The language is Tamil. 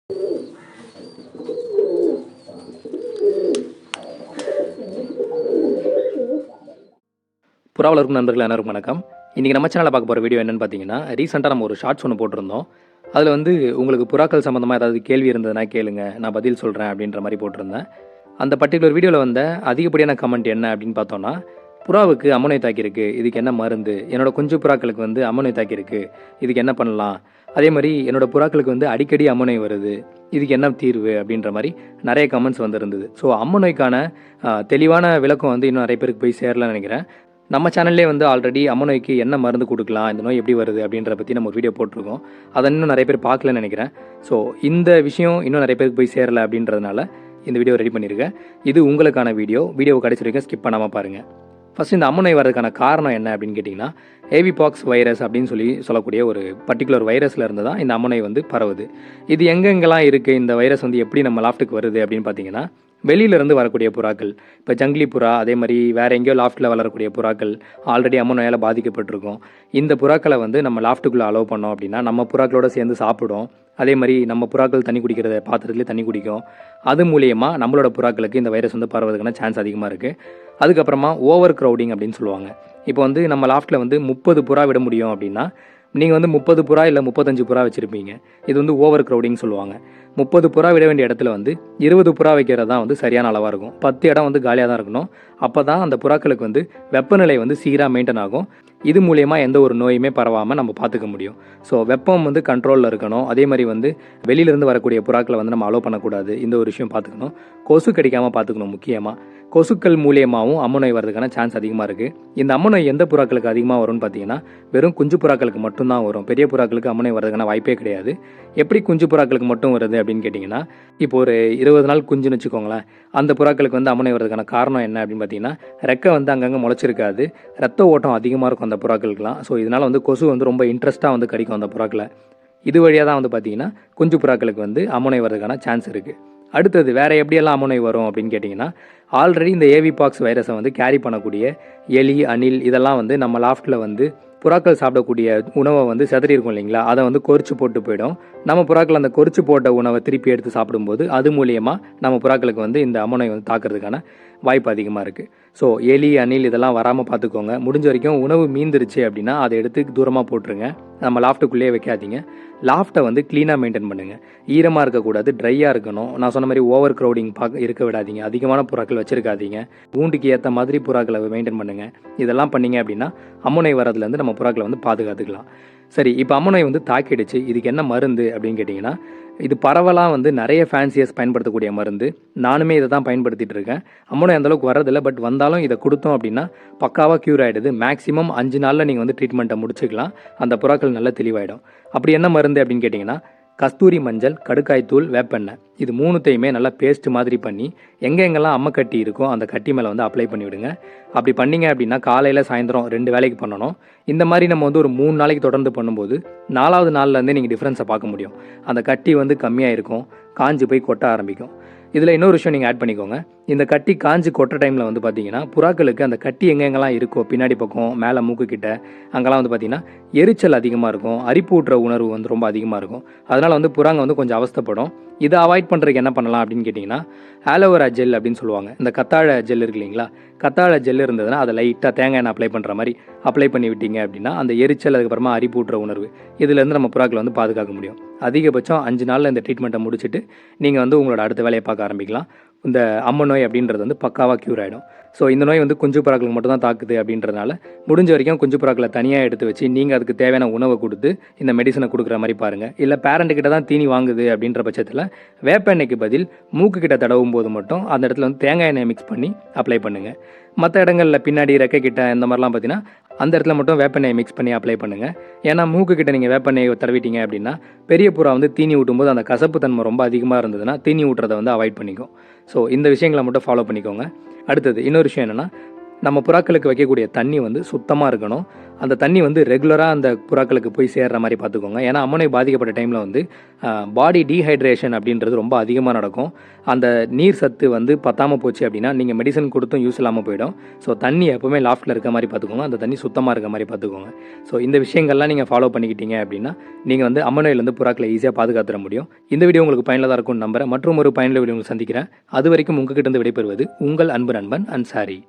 புறாவில் இருக்கும் நண்பர்கள் அனைவருக்கும் வணக்கம். இன்றைக்கி நம்ம சேனலில் பார்க்க போகிற வீடியோ என்னென்னு பார்த்தீங்கன்னா, ரீசெண்டாக நம்ம ஒரு ஷார்ட்ஸ் ஒன்று போட்டிருந்தோம். அதில் வந்து உங்களுக்கு புறாக்கள் சம்மந்தமாக ஏதாவது கேள்வி இருந்ததுன்னா கேளுங்க, நான் பதில் சொல்கிறேன் அப்படின்ற மாதிரி போட்டிருந்தேன். அந்த பர்டிகுலர் வீடியோவில் வந்த அதிகப்படியான கமெண்ட் என்ன அப்படின்னு பார்த்தோன்னா, புறாவுக்கு அம்மோனியா தாக்கியிருக்கு, இதுக்கு என்ன மருந்து, என்னோட குஞ்சு புறாக்களுக்கு வந்து அம்மோனியா தாக்கியிருக்கு, இதுக்கு என்ன பண்ணலாம், அதே மாதிரி என்னோடய புறாக்களுக்கு வந்து அடிக்கடி அம்மோனியா வருது, இதுக்கு என்ன தீர்வு அப்படின்ற மாதிரி நிறைய கமெண்ட்ஸ் வந்துருந்தது. ஸோ அம்மோனியாக்கான தெளிவான விளக்கம் வந்து இன்னும் நிறைய பேருக்கு போய் சேரலன்னு நினைக்கிறேன். நம்ம சேனல்லே வந்து ஆல்ரெடி அம்மோனியாக்கு என்ன மருந்து கொடுக்கலாம், இந்த நோய் எப்படி வருது அப்படின்றத பற்றி நம்ம ஒரு வீடியோ போட்டிருக்கோம். அதை இன்னும் நிறைய பேர் பார்க்கலன்னு நினைக்கிறேன். ஸோ இந்த விஷயம் இன்னும் நிறைய பேருக்கு போய் சேரலை அப்படின்றதுனால இந்த வீடியோ ரெடி பண்ணியிருக்கேன். இது உங்களுக்கான வீடியோவை கடைசி வரைக்கும் ஸ்கிப் பண்ணாமல் பாருங்கள். ஃபஸ்ட் இந்த அம்மோனியா வரதுக்கான காரணம் என்ன அப்படின்னு கேட்டிங்கன்னா, ஏவிபாக்ஸ் வைரஸ் அப்படின்னு சொல்லக்கூடிய ஒரு பர்டிகுலர் வைரஸில் இருந்து தான் இந்த அம்மோனியா வந்து பரவுது. இது எங்கெங்கெல்லாம் இருக்குது, இந்த வைரஸ் வந்து எப்படி நம்ம லாஃப்ட்டுக்கு வருது அப்படின்னு பார்த்தீங்கன்னா, வெளியிலேருந்து வரக்கூடிய புறாக்கள், இப்போ ஜங்கிலி புறா, அதே மாதிரி வேறு எங்கேயோ லாஃப்ட்டில் வளரக்கூடிய புறாக்கள் ஆல்ரெடி அம்மோனியாவில் பாதிக்கப்பட்டிருக்கும். இந்த புறாக்களை வந்து நம்ம லாஃப்ட்டுக்குள்ளே அலோவ் பண்ணோம் அப்படின்னா நம்ம புறாக்களோட சேர்ந்து சாப்பிடும். அதே மாதிரி நம்ம புறாக்கள் தண்ணி குடிக்கிறத பாத்திரத்துலேயே தண்ணி குடிக்கும். அது மூலியமாக நம்மளோட புறாக்களுக்கு இந்த வைரஸ் வந்து பரவதுக்கான சான்ஸ் அதிகமாக இருக்குது. அதுக்கப்புறமா ஓவர் க்ரௌடிங் அப்படின்னு சொல்லுவாங்க. இப்போ வந்து நம்ம லாஃப்ட்டில் வந்து 30 புறா விட முடியும் அப்படின்னா, நீங்கள் வந்து 30 புறா இல்லை 35 புறா வச்சுருப்பீங்க. இது வந்து ஓவர் க்ரௌடிங் சொல்லுவாங்க. 30 புறா விட வேண்டிய இடத்துல வந்து 20 புறா வைக்கிறது தான் வந்து சரியான அளவாக இருக்கும். 10 இடம் வந்து காலியாக தான் இருக்கணும். அப்போ தான் அந்த புறாக்களுக்கு வந்து வெப்பநிலை வந்து சீராக மெயின்டைன் ஆகும். இது மூலயமா எந்த ஒரு நோயுமே பரவாமல் நம்ம பார்த்துக்க முடியும். ஸோ வெப்பம் வந்து கண்ட்ரோலில் இருக்கணும். அதே மாதிரி வந்து வெளியிலேருந்து வரக்கூடிய புறாக்களை வந்து நம்ம அலோவ் பண்ணக்கூடாது. இந்த ஒரு விஷயம் பார்த்துக்கணும். கொசு கடிக்காமல் பார்த்துக்கணும். முக்கியமாக கொசுக்கள் மூலியமாகவும் அம்மோனியா வரதுக்கான சான்ஸ் அதிகமாக இருக்குது. இந்த அம்மோனியா எந்த புறாக்களுக்கு அதிகமாக வரும்னு பார்த்தீங்கன்னா, வெறும் குஞ்சு புறாக்களுக்கு மட்டும்தான் வரும். பெரிய புறாக்களுக்கு அம்மோனியா வரதுக்கான வாய்ப்பே கிடையாது. எப்படி குஞ்சு புறாக்களுக்கு மட்டும் வருது அப்படின்னு கேட்டிங்கன்னா, இப்போ ஒரு 20 நாள் குஞ்சுன்னு வச்சுக்கோங்களேன். அந்த புறாக்களுக்கு வந்து அம்மோனியா வரதுக்கான காரணம் என்ன அப்படின்னு பார்த்தீங்கன்னா, ரெக்கை வந்து அங்கங்கே முளைச்சிருக்காது, ரத்த ஓட்டம் அதிகமாக இருக்கும் அந்த புறாக்களுக்குலாம். ஸோ இதனால் வந்து கொசு வந்து ரொம்ப இன்ட்ரெஸ்ட்டாக வந்து கடிக்கும் அந்த புறாக்களை. இது வழியாக தான் வந்து பார்த்தீங்கன்னா குஞ்சு புறாக்களுக்கு வந்து அம்மோனியா வரதுக்கான சான்ஸ் இருக்குது. அடுத்தது வேறு எப்படியெல்லாம் அம்மோனியா வரும் அப்படின்னு கேட்டிங்கன்னா, ஆல்ரெடி இந்த ஏவிபாக்ஸ் வைரஸை வந்து கேரி பண்ணக்கூடிய எலி, அணில் இதெல்லாம் வந்து நம்ம லாஃப்ட்டில் வந்து புறாக்கள் சாப்பிடக்கூடிய உணவை வந்து செதறியிருக்கும் இல்லைங்களா, அதை வந்து கொறிச்சு போட்டு போயிடும். நம்ம புறாக்கள் அந்த கொறிச்சு போட்ட உணவை திருப்பி எடுத்து சாப்பிடும்போது அது மூலியமாக நம்ம புறாக்களுக்கு வந்து இந்த அம்மோனியா வந்து தாக்குறதுக்கான வாய்ப்பு அதிகமாக இருக்குது. ஸோ எலி, அணில் இதெல்லாம் வராமல் பார்த்துக்கோங்க. முடிஞ்ச வரைக்கும் உணவு மீந்துருச்சு அப்படின்னா அதை எடுத்து தூரமாக போட்டுருங்க. நம்ம லாஃப்ட்டுக்குள்ளேயே வைக்காதீங்க. லாஃப்ட்டை வந்து க்ளீனாக மெயின்டைன் பண்ணுங்கள். ஈரமாக இருக்கக்கூடாது, ட்ரையாக இருக்கணும். நான் சொன்ன மாதிரி ஓவர் க்ரௌடிங் இருக்க விடாதீங்க. அதிகமான புறாக்கள் வச்சுருக்காதீங்க. கூண்டுக்கு ஏற்ற மாதிரி புறாக்களை மெயின்டைன் பண்ணுங்கள். இதெல்லாம் பண்ணிங்க அப்படின்னா அம்மோனியா வரதுலேருந்து நம்ம புறாக்களை வந்து பாதுகாத்துக்கலாம். சரி, இப்போ அம்மோனியா வந்து தாக்கிடுச்சு, இதுக்கு என்ன மருந்து அப்படின்னு கேட்டிங்கன்னா, இது பரவலாக வந்து நிறைய ஃபேன்சியர்ஸ் பயன்படுத்தக்கூடிய மருந்து. நானுமே இதை தான் பயன்படுத்திகிட்டு இருக்கேன். அம்மோனியா அந்தளவுக்கு வரதில்லை, பட் வந்தாலும் இதை கொடுத்தோம் அப்படின்னா பக்காவாக க்யூர் ஆகிடுது. மேக்ஸிமம் 5 நாளில் நீங்கள் வந்து ட்ரீட்மெண்ட்டை முடிச்சுக்கலாம். அந்த புறாக்கள் நல்லா தெளிவாயிடும். அப்படி என்ன மருந்து அப்படின்னு கேட்டிங்கன்னா, கஸ்தூரி மஞ்சள், கடுக்காய்த்தூள், வேப்பெண்ணெய், இது 3த்தையுமே நல்லா பேஸ்ட் மாதிரி பண்ணி எங்கெங்கெல்லாம் அம்மை கட்டி இருக்கோ அந்த கட்டி மேலே வந்து அப்ளை பண்ணி விடுங்க. அப்படி பண்ணிங்க அப்படின்னா காலையில் சாயந்தரம் 2 வேளைக்கு பண்ணணும். இந்த மாதிரி நம்ம வந்து ஒரு 3 நாளைக்கு தொடர்ந்து பண்ணும்போது 4வது நாள்லேருந்தே நீங்கள் டிஃப்ரென்ஸை பார்க்க முடியும். அந்த கட்டி வந்து கம்மியாக இருக்கும், காஞ்சி போய் கொட்ட ஆரம்பிக்கும். இதில் இன்னொரு விஷயம் நீங்கள் ஆட் பண்ணிக்கோங்க. இந்த கட்டி காஞ்சி கொட்டுற டைமில் வந்து பார்த்தீங்கன்னா புறாக்களுக்கு அந்த கட்டி எங்கெங்கெல்லாம் இருக்கோ, பின்னாடி பக்கம், மேலே மூக்கு கிட்ட, அங்கெல்லாம் வந்து பார்த்திங்கன்னா எரிச்சல் அதிகமாக இருக்கும், அரிப்பு ஊட்டுற உணர்வு வந்து ரொம்ப அதிகமாக இருக்கும். அதனால் வந்து புறாங்க வந்து கொஞ்சம் அவஸ்தைப்படும். இதை அவாய்ட் பண்ணுறதுக்கு என்ன பண்ணலாம் அப்படின்னு கேட்டிங்கன்னா, ஆலோவேரா ஜெல் அப்படின்னு சொல்லுவாங்க. இந்த கத்தாழை ஜெல் இருக்கு இல்லைங்களா, கத்தாழை ஜெல் இருந்ததுன்னா அதை லைட்டாக தேங்காய் எண்ணெய் அப்ளை பண்ணுற மாதிரி அப்ளை பண்ணி விட்டீங்க அப்படின்னா அந்த எரிச்சல், அதுக்கப்புறமா அரிப்பு ஊட்டுற உணர்வு, இதுலேருந்து நம்ம புறாக்களை வந்து பாதுகாக்க முடியும். அதிகபட்சம் 5 நாளில் இந்த ட்ரீட்மெண்ட்டை முடிச்சுட்டு நீங்கள் வந்து உங்களோட அடுத்த வேலையை பார்க்க ஆரம்பிக்கலாம். இந்த அம்மை நோய் அப்படின்றது வந்து பக்காவாக க்யூர் ஆகிடும். ஸோ இந்த நோய் வந்து குஞ்சு புறாக்களுக்கு மட்டும் தான் தாக்குது அப்படின்றதுனால முடிஞ்ச வரைக்கும் குஞ்சு புறாக்களை தனியாக எடுத்து வச்சு நீங்கள் அதுக்கு தேவையான உணவை கொடுத்து இந்த மெடிசனை கொடுக்குற மாதிரி பாருங்கள். இல்லை பேரண்ட்டுக்கிட்ட தான் தீனி வாங்குது அப்படின்ற பட்சத்தில் வேப்பெண்ணெய்க்கு பதில் மூக்கு கிட்ட தடவும் போது மட்டும் அந்த இடத்துல வந்து தேங்காய் எண்ணெய் மிக்ஸ் பண்ணி அப்ளை பண்ணுங்கள். மற்ற இடங்களில் பின்னாடி ரெக்கை கிட்ட இந்த மாதிரிலாம் பார்த்தீங்கன்னா அந்த இடத்துல மட்டும் வேப்பெண்ணெய் மிக்ஸ் பண்ணி அப்ளை பண்ணுங்கள். ஏன்னா மூக்கு கிட்ட நீங்கள் வேப்பெண்ணெய் தடவிட்டீங்க அப்படின்னா பெரிய புறா வந்து தீனி ஊட்டும்போது அந்த கசப்பு தன்மை ரொம்ப அதிகமாக இருந்ததுன்னா தீனி ஊட்டுறதை வந்து அவாய்ட் பண்ணிக்கும். ஸோ இந்த விஷயங்களை மட்டும் ஃபாலோ பண்ணிக்கோங்க. அடுத்தது இன்னொரு விஷயம் என்னென்னா, நம்ம புறாக்களுக்கு வைக்கக்கூடிய தண்ணி வந்து சுத்தமாக இருக்கணும். அந்த தண்ணி வந்து ரெகுலராக அந்த புறாக்களுக்கு போய் சேர்ற மாதிரி பார்த்துக்கோங்க. ஏன்னா அம்மோனியா பாதிக்கப்பட்ட டைமில் வந்து பாடி டீஹைட்ரேஷன் அப்படின்றது ரொம்ப அதிகமாக நடக்கும். அந்த நீர் சத்து வந்து பத்தாமல் போச்சு அப்படின்னா நீங்கள் மெடிசன் கொடுத்தும் யூஸ் இல்லாமல் போயிடும். ஸோ தண்ணி எப்போவுமே லாஃப்ட்டில் இருக்க மாதிரி பார்த்துக்கோங்க. அந்த தண்ணி சுத்தமாக இருக்க மாதிரி பார்த்துக்கோங்க. ஸோ இந்த விஷயங்கள்லாம் நீங்கள் ஃபாலோ பண்ணிக்கிட்டீங்க அப்படின்னா நீங்கள் வந்து அம்மோனியாவிலேருந்து புறாக்களை ஈஸியாக பாதுகாத்துற முடியும். இந்த வீடியோ உங்களுக்கு பயனுள்ளதாக இருக்கும்னு நம்புறேன். மற்றும் ஒரு பயனுள்ள வீடியோ உங்களுக்கு சந்திக்கிறேன். அது வரைக்கும் உங்ககிட்ட இருந்து விடைபெறுவது உங்கள் அன்பு நண்பன் அன்சாரி.